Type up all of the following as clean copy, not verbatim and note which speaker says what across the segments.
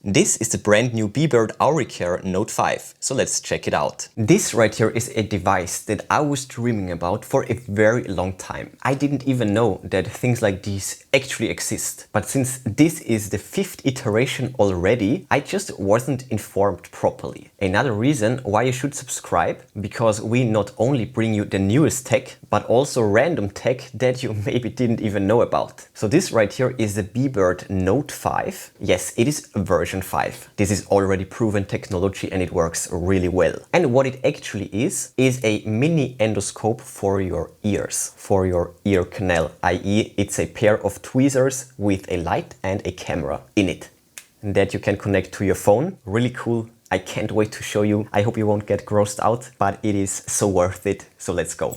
Speaker 1: This is the brand new Bebird AuriCare Note5, so let's check it out. This right here is a device that I was dreaming about for a very long time. I didn't even know that things like these actually exist. But since this is the 5th iteration already, I just wasn't informed properly. Another reason why you should subscribe, because we not only bring you the newest tech, but also random tech that you maybe didn't even know about. So this right here is the Bebird Note5. Yes, it is version 5. This is already proven technology and it works really well. And what it actually is a mini endoscope for your ears, for your ear canal, i.e. it's a pair of tweezers with a light and a camera in it that you can connect to your phone. Really cool. I can't wait to show you. I hope you won't get grossed out, but it is so worth it. So let's go.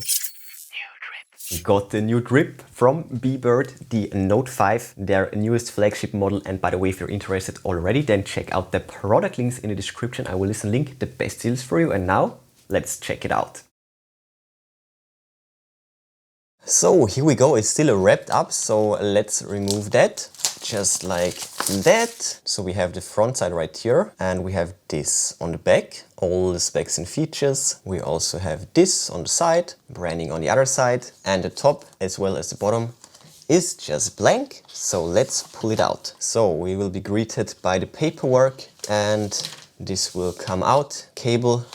Speaker 1: Got the new drip from Bebird, the Note5, their newest flagship model. And by the way, if you're interested already, then check out the product links in the description. I will link the best deals for you. And now let's check it out. So here we go. It's still wrapped up. So let's remove that. Just like that. So we have the front side right here and we have this on the back, all the specs and features. We also have this on the side, branding on the other side, and the top as well as the bottom is just blank. So let's pull it out. So we will be greeted by the paperwork and this will come out. Cable,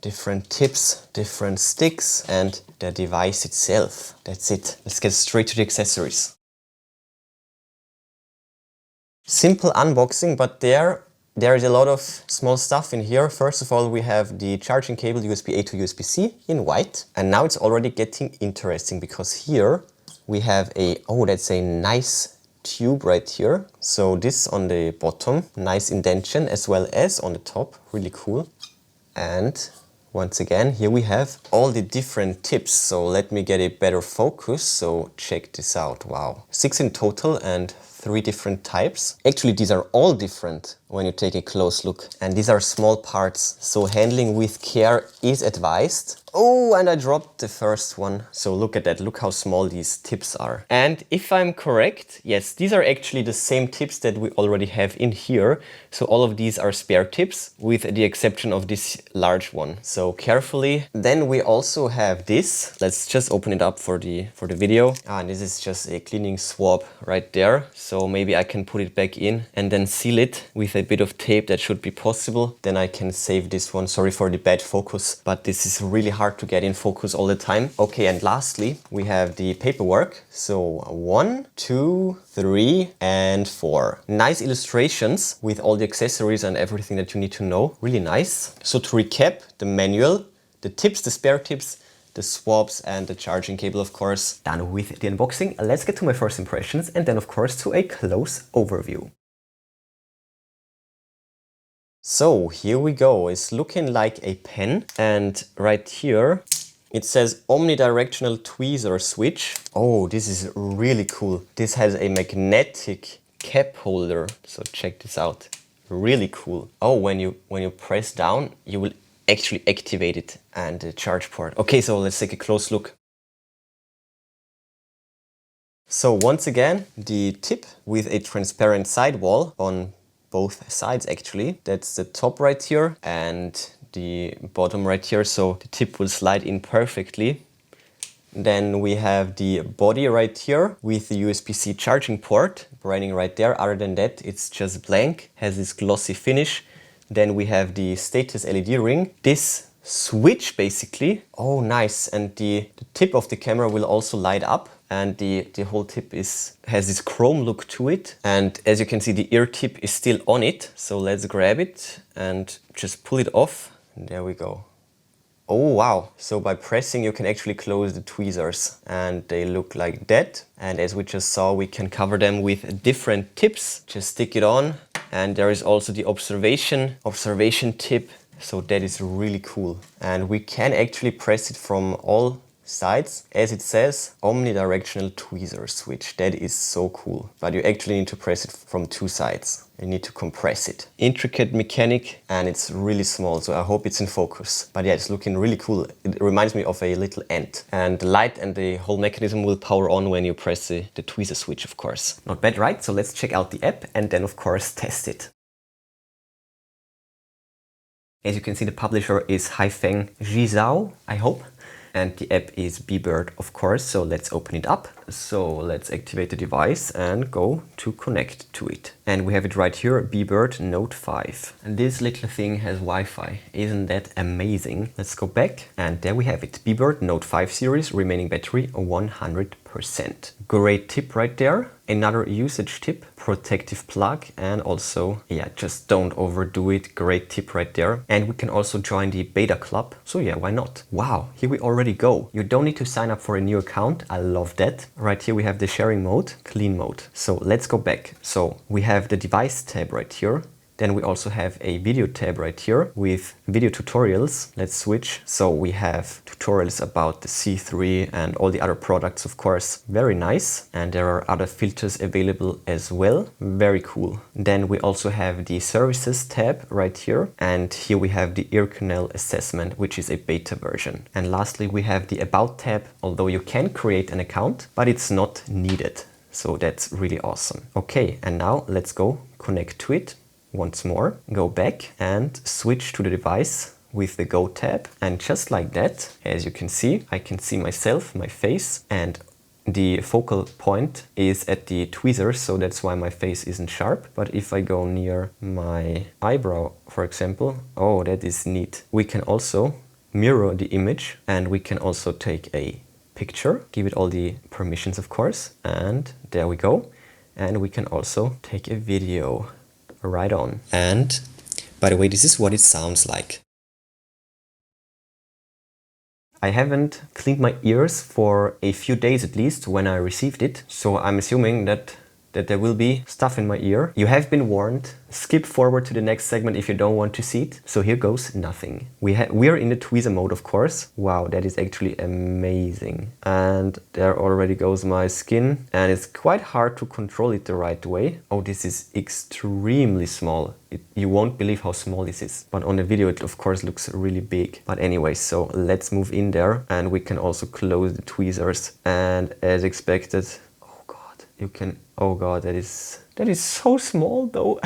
Speaker 1: different tips, different sticks, and the device itself. That's it. Let's get straight to the accessories. Simple unboxing, but there is a lot of small stuff in here. First of all, we have the charging cable USB-A to USB-C in white. And now it's already getting interesting because here we have that's a nice tube right here. So this on the bottom, nice indentation as well as on the top, really cool. And once again, here we have all the different tips. So let me get a better focus. So check this out. Wow. 6 in total and 3 different types. Actually, these are all different when you take a close look. And these are small parts. So handling with care is advised. Oh, and I dropped the first one. So look at that. Look how small these tips are. And if I'm correct, yes, these are actually the same tips that we already have in here. So all of these are spare tips with the exception of this large one. So carefully. Then we also have this. Let's just open it up for the video. And this is just a cleaning swab right there. So maybe I can put it back in and then seal it with a bit of tape. That should be possible. Then I can save this one. Sorry for the bad focus, but this is really hard to get in focus all the time. Okay, and lastly, we have the paperwork. So 1, 2, 3, and 4. Nice illustrations with all the accessories and everything that you need to know. Really nice. So to recap, the manual, the tips, the spare tips, the swabs and the charging cable, of course. Done with the unboxing. Let's get to my first impressions and then of course to a close overview. So here we go. It's looking like a pen and right here it says omnidirectional tweezer switch. Oh, this is really cool. This has a magnetic cap holder. So check this out. Really cool. Oh, when you press down, you will actually activate it and the charge port. Okay, so let's take a close look. So once again, the tip with a transparent sidewall on both sides actually. That's the top right here and the bottom right here. So the tip will slide in perfectly. Then we have the body right here with the USB-C charging port running right there. Other than that, it's just blank, has this glossy finish. Then we have the status LED ring. This switch basically. Oh, nice. And the tip of the camera will also light up. And the whole tip has this chrome look to it. And as you can see, the ear tip is still on it. So let's grab it and just pull it off. And there we go. Oh, wow. So by pressing, you can actually close the tweezers and they look like that. And as we just saw, we can cover them with different tips. Just stick it on. And there is also the observation tip. So that is really cool. And we can actually press it from all sides, as it says, omnidirectional tweezer switch. That is so cool. But you actually need to press it from 2 sides. You need to compress it. Intricate mechanic, and it's really small, so I hope it's in focus. But yeah, it's looking really cool. It reminds me of a little ant. And the light and the whole mechanism will power on when you press the tweezer switch, of course. Not bad, right? So let's check out the app and then, of course, test it. As you can see, the publisher is Haifeng Zhizhao, I hope. And the app is Bebird, of course, so let's open it up. So let's activate the device and go to connect to it. And we have it right here, Bebird Note5. And this little thing has Wi-Fi. Isn't that amazing? Let's go back and there we have it. Bebird Note5 series, remaining battery 100%. Great tip right there. Another usage tip, protective plug, and also, yeah, just don't overdo it. Great tip right there. And we can also join the beta club. So yeah, why not? Wow, here we already go. You don't need to sign up for a new account. I love that. Right here we have the sharing mode, clean mode. So let's go back. So we have the device tab right here. Then we also have a video tab right here with video tutorials. Let's switch. So we have tutorials about the C3 and all the other products, of course. Very nice. And there are other filters available as well. Very cool. Then we also have the services tab right here. And here we have the ear canal assessment, which is a beta version. And lastly, we have the about tab, although you can create an account, but it's not needed. So that's really awesome. Okay, and now let's go connect to it. Once more, go back and switch to the device with the Go tab. And just like that, as you can see, I can see myself, my face, and the focal point is at the tweezers, so that's why my face isn't sharp. But if I go near my eyebrow, for example, oh, that is neat. We can also mirror the image and we can also take a picture, give it all the permissions, of course, and there we go. And we can also take a video. Right on. And by the way, this is what it sounds like. I haven't cleaned my ears for a few days at least when I received it, so I'm assuming that there will be stuff in my ear. You have been warned. Skip forward to the next segment if you don't want to see it. So here goes nothing. We're in the tweezer mode, of course. Wow, that is actually amazing. And there already goes my skin. And it's quite hard to control it the right way. Oh, this is extremely small. You won't believe how small this is. But on the video, it of course looks really big. But anyway, so let's move in there. And we can also close the tweezers. And as expected, you can, oh god, that is so small though.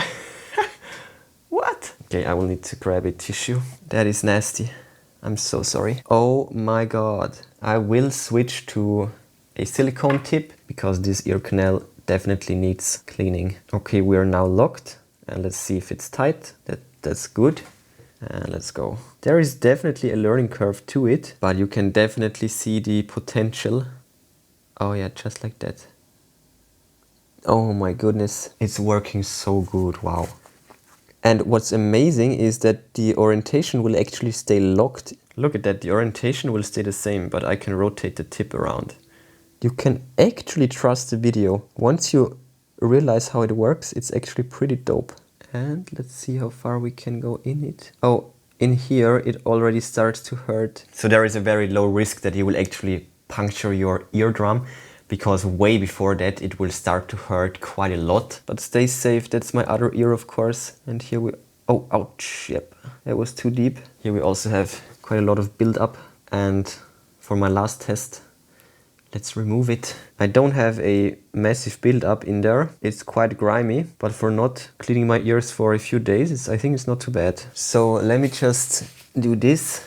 Speaker 1: What? Okay, I will need to grab a tissue. That is nasty. I'm so sorry. Oh my god. I will switch to a silicone tip because this ear canal definitely needs cleaning. Okay, we are now locked and let's see if it's tight. That's good. And let's go. There is definitely a learning curve to it, but you can definitely see the potential. Oh yeah, just like that. Oh my goodness, it's working so good, wow. And what's amazing is that the orientation will actually stay locked. Look at that, the orientation will stay the same, but I can rotate the tip around. You can actually trust the video. Once you realize how it works, it's actually pretty dope. And let's see how far we can go in it. Oh, in here it already starts to hurt. So there is a very low risk that you will actually puncture your eardrum, because way before that it will start to hurt quite a lot. But stay safe, that's my other ear, of course. And here we, oh, ouch, yep, that was too deep. Here we also have quite a lot of build-up. And for my last test, let's remove it. I don't have a massive build-up in there. It's quite grimy, but for not cleaning my ears for a few days, I think it's not too bad. So let me just do this.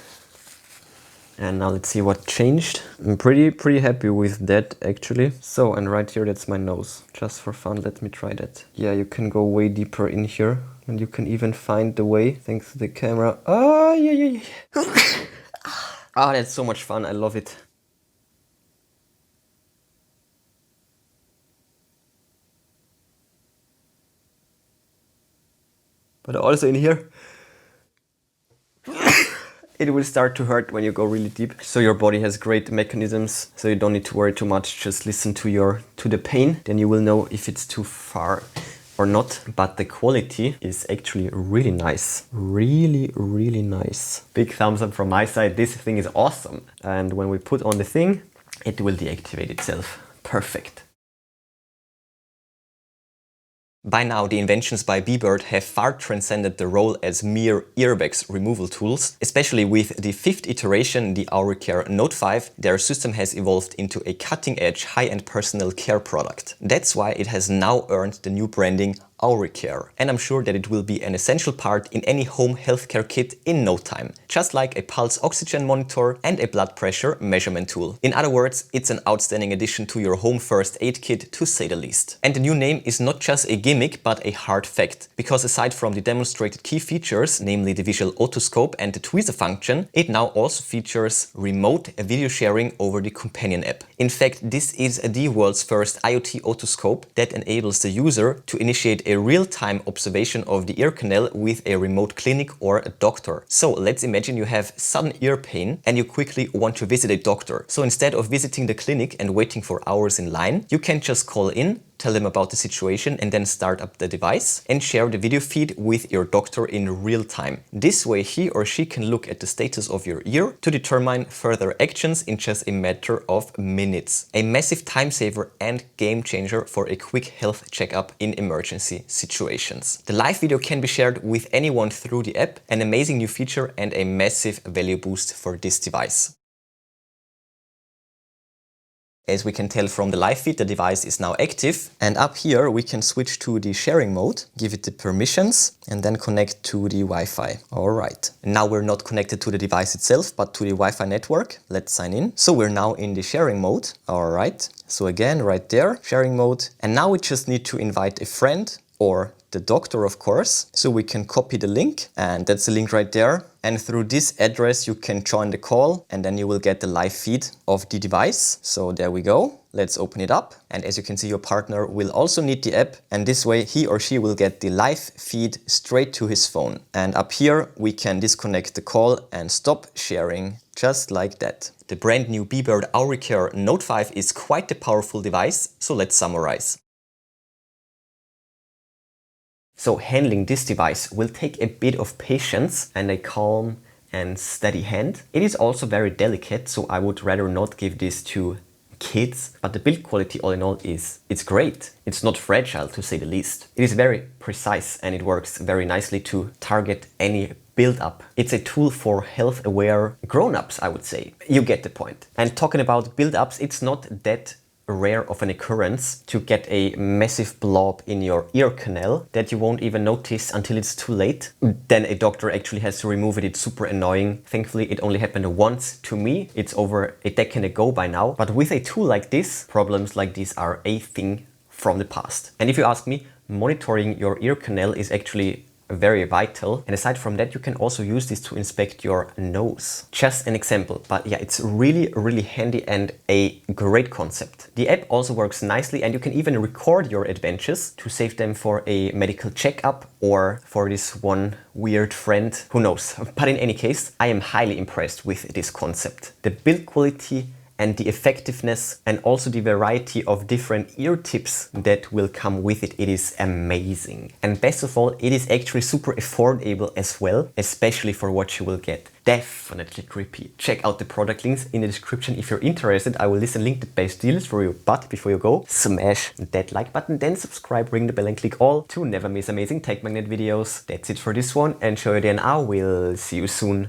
Speaker 1: And now let's see what changed. I'm pretty happy with that actually. So, and right here, that's my nose. Just for fun, let me try that. Yeah, you can go way deeper in here and you can even find the way thanks to the camera. Oh, yeah. Ah, that's so much fun. I love it. But also in here, it will start to hurt when you go really deep. So your body has great mechanisms, so you don't need to worry too much. Just listen to the pain, then you will know if it's too far or not. But the quality is actually really nice. Really nice. Big thumbs up from my side. This thing is awesome. And when we put on the thing, it will deactivate itself. Perfect. By now, the inventions by Bebird have far transcended the role as mere earbags removal tools. Especially with the 5th iteration, the AuriCare Note5, their system has evolved into a cutting-edge, high-end personal care product. That's why it has now earned the new branding AuriCare. And I'm sure that it will be an essential part in any home healthcare kit in no time, just like a pulse oxygen monitor and a blood pressure measurement tool. In other words, it's an outstanding addition to your home first aid kit, to say the least. And the new name is not just a gimmick, but a hard fact, because aside from the demonstrated key features, namely the Visual Otoscope and the Tweezer Function, it now also features remote video sharing over the companion app. In fact, this is the world's first IoT otoscope that enables the user to initiate a real-time observation of the ear canal with a remote clinic or a doctor. So let's imagine you have sudden ear pain and you quickly want to visit a doctor. So instead of visiting the clinic and waiting for hours in line, you can just call in, tell them about the situation and then start up the device and share the video feed with your doctor in real time. This way he or she can look at the status of your ear to determine further actions in just a matter of minutes. A massive time saver and game changer for a quick health checkup in emergency situations. The live video can be shared with anyone through the app, an amazing new feature and a massive value boost for this device. As we can tell from the live feed, the device is now active, and up here we can switch to the sharing mode, give it the permissions and then connect to the Wi-Fi. Alright, now we're not connected to the device itself but to the Wi-Fi network. Let's sign in. So we're now in the sharing mode. Alright, so again right there, sharing mode, and now we just need to invite a friend or the doctor, of course. So we can copy the link, and that's the link right there. And through this address you can join the call and then you will get the live feed of the device. So there we go. Let's open it up. And as you can see, your partner will also need the app, and this way he or she will get the live feed straight to his phone. And up here we can disconnect the call and stop sharing, just like that. The brand new Bebird AuriCare Note5 is quite a powerful device, so let's summarize. So handling this device will take a bit of patience and a calm and steady hand. It is also very delicate, so I would rather not give this to kids, but the build quality all in all it's great. It's not fragile, to say the least. It is very precise and it works very nicely to target any build-up. It's a tool for health-aware grown-ups, I would say. You get the point. And talking about build-ups, it's not that rare of an occurrence to get a massive blob in your ear canal that you won't even notice until it's too late. Then a doctor actually has to remove it. It's super annoying. Thankfully, it only happened once to me. It's over a decade ago by now. But with a tool like this, problems like these are a thing from the past. And if you ask me, monitoring your ear canal is actually very vital. And aside from that, you can also use this to inspect your nose. Just an example, but yeah, it's really handy and a great concept. The app also works nicely and you can even record your adventures to save them for a medical checkup or for this one weird friend, who knows. But in any case, I am highly impressed with this concept. The build quality and the effectiveness and also the variety of different ear tips that will come with it. It is amazing. And best of all, it is actually super affordable as well, especially for what you will get. Definitely trippy. Check out the product links in the description if you're interested. I will list and link the best deals for you. But before you go, smash that like button, then subscribe, ring the bell and click all to never miss amazing tech magnet videos. That's it for this one. Enjoy it and I will see you soon.